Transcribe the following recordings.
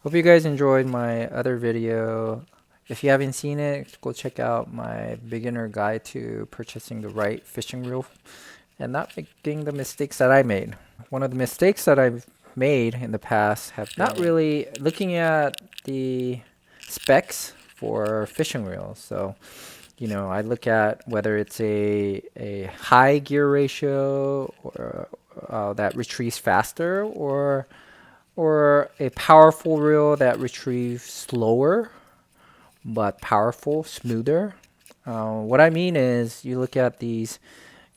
Hope you guys enjoyed my other video. If you haven't seen it, go check out my beginner guide to purchasing the right fishing reel and not making the mistakes that I made. One of the mistakes that I've made in the past have not really looking at the specs for fishing reels. So, I look at whether it's a high gear ratio or that retrieves faster, or a powerful reel that retrieves slower but powerful, smoother. What I mean is you look at these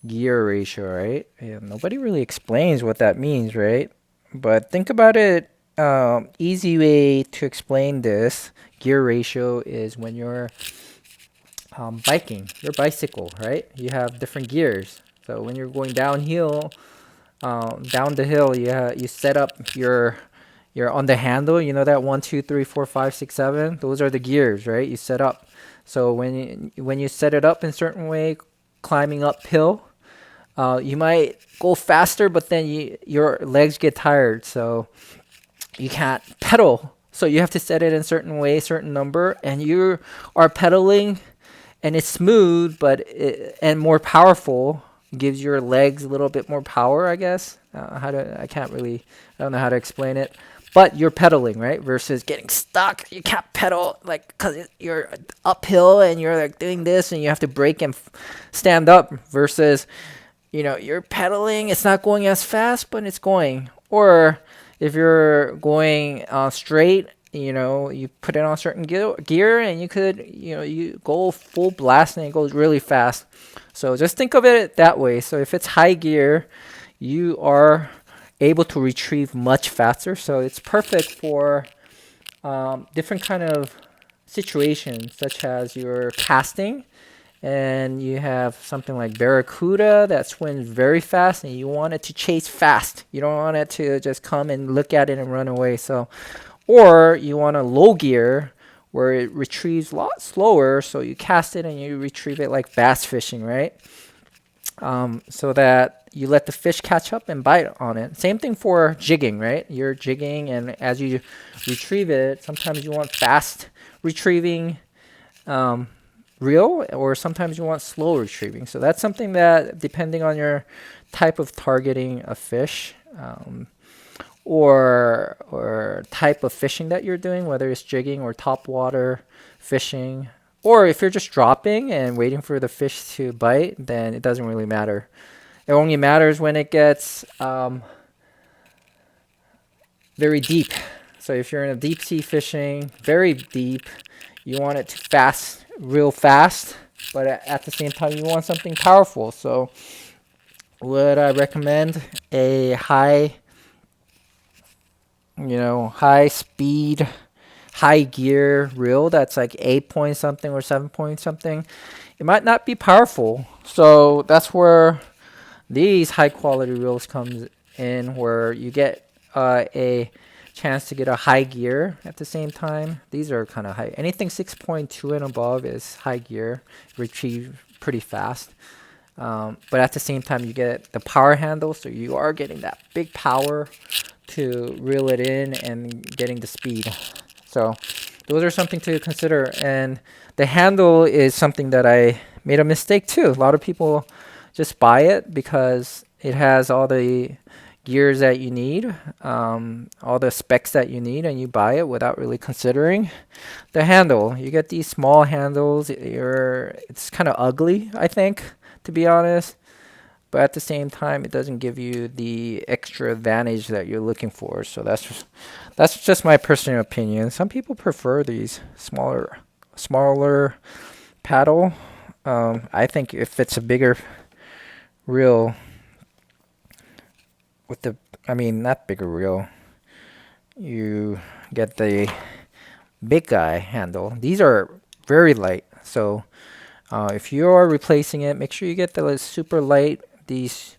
gear ratio, right? And nobody really explains what that means, right? But think about it. Easy way to explain this gear ratio is when you're biking, your bicycle, right? You have different gears. So when you're going downhill, down the hill, you set up you're on the handle. You know that 1, 2, 3, 4, 5, 6, 7. Those are the gears, right? You set up. So when you set it up in a certain way, climbing uphill, you might go faster, but then your legs get tired, so you can't pedal. So you have to set it in a certain way, certain number, and you are pedaling, and it's smooth, and more powerful. Gives your legs a little bit more power, I guess. I don't know how to explain it. But you're pedaling, right? Versus getting stuck. You can't pedal, like, because you're uphill and you're like doing this and you have to brake and stand up. Versus, you're pedaling. It's not going as fast, but it's going. Or if you're going straight, you put it on certain gear and you go full blast and it goes really fast. So just think of it that way. So if it's high gear, you are able to retrieve much faster. So it's perfect for different kind of situations, such as you're casting and you have something like barracuda that swims very fast and you want it to chase fast. You don't want it to just come and look at it and run away. So, or you want a low gear where it retrieves a lot slower, so you cast it and you retrieve it like bass fishing, right? So that you let the fish catch up and bite on it. Same thing for jigging, right? You're jigging, and as you retrieve it, sometimes you want fast retrieving reel, or sometimes you want slow retrieving. So that's something that, depending on your type of targeting a fish, or type of fishing that you're doing, whether it's jigging or top water fishing, or if you're just dropping and waiting for the fish to bite, then it doesn't really matter. It only matters when it gets very deep. So if you're in a deep sea fishing, very deep, you want it to fast, real fast, but at the same time you want something powerful. So would I recommend a high speed, high gear reel that's like 8 point something or 7 point something? It might not be powerful. So that's where these high quality reels comes in, where you get a chance to get a high gear at the same time. These are kind of high. Anything 6.2 and above is high gear, retrieve pretty fast. But at the same time, you get the power handle, so you are getting that big power to reel it in and getting the speed. So those are something to consider. And the handle is something that I made a mistake too. A lot of people just buy it because it has all the gears that you need, all the specs that you need, and you buy it without really considering the handle. You get these small handles. It's kind of ugly, I think, to be honest. But at the same time, it doesn't give you the extra advantage that you're looking for. So that's just my personal opinion. Some people prefer these smaller paddle. I think if it's a bigger reel not bigger reel, you get the big guy handle. These are very light. So if you are replacing it, make sure you get the super light. This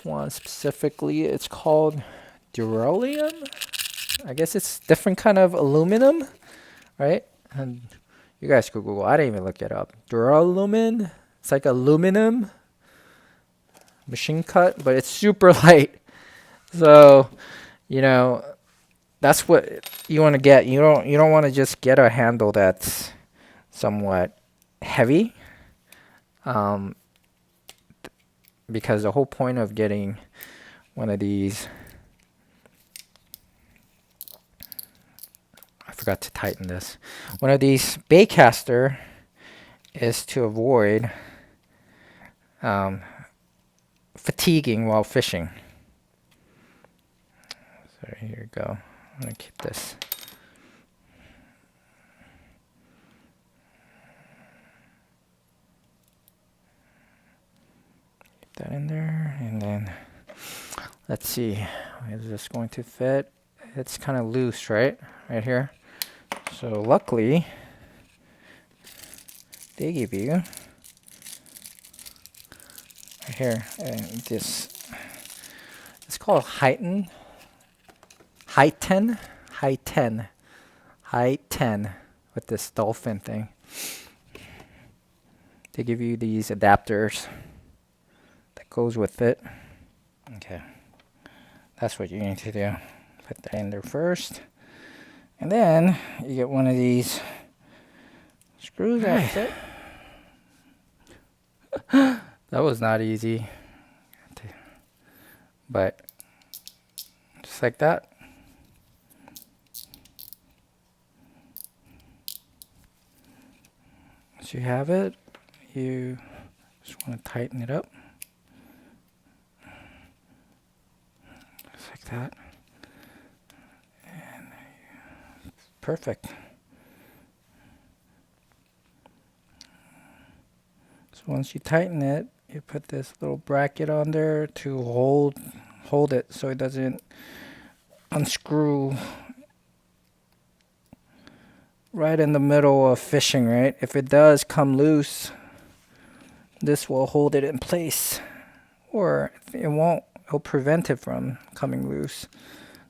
one specifically, it's called Duralium. I guess it's different kind of aluminum, right? And you guys could Google. I didn't even look it up. Duralumin. It's like aluminum machine cut, but it's super light. So, that's what you want to get. You don't want to just get a handle that's somewhat heavy, um, because the whole point of getting one of these, I forgot to tighten this. One of these baitcaster is to avoid fatiguing while fishing. So here we go. I'm gonna keep this. Keep that in there, and then let's see. Is this going to fit? It's kind of loose, right here. So luckily, they give you right here, and this. It's called Heighten with this dolphin thing. They give you these adapters that goes with it. Okay, that's what you need to do. Put that in there first, and then you get one of these screws. That's it. That was not easy, but just like that. Once you have it, you just want to tighten it up. Just like that. And perfect. So once you tighten it, you put this little bracket on there to hold it so it doesn't unscrew right in the middle of fishing, right? If it does come loose, this will hold it in place, or if it won't, it'll prevent it from coming loose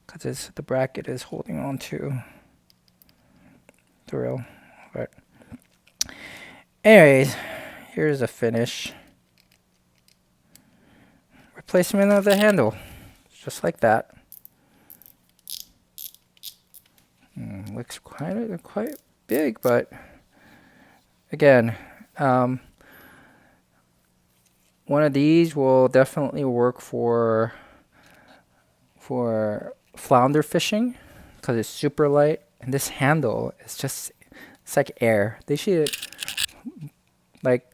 because the bracket is holding on to the reel. But anyways, here's a finish. Replacement of the handle, just like that. Looks quite big, but again, one of these will definitely work for flounder fishing because it's super light, and this handle is it's like air. They should like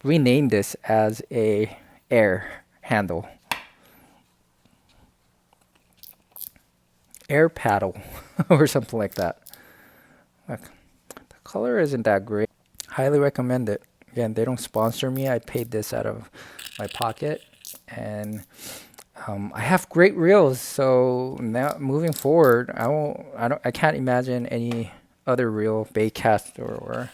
rename this as a air handle. Air paddle or something like that. Look, the color isn't that great. Highly recommend it. Again, they don't sponsor me. I paid this out of my pocket, and I have great reels. So now moving forward, I can't imagine any other reel, bait cast or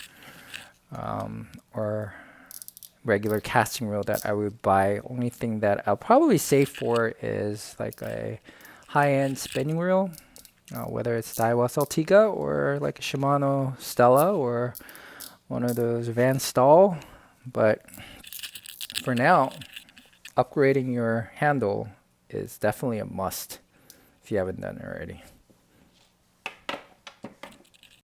regular casting reel that I would buy. Only thing that I'll probably save for is like a high-end spinning reel, whether it's Daiwa Saltiga or like a Shimano Stella or one of those Van Staal. But for now, upgrading your handle is definitely a must if you haven't done it already.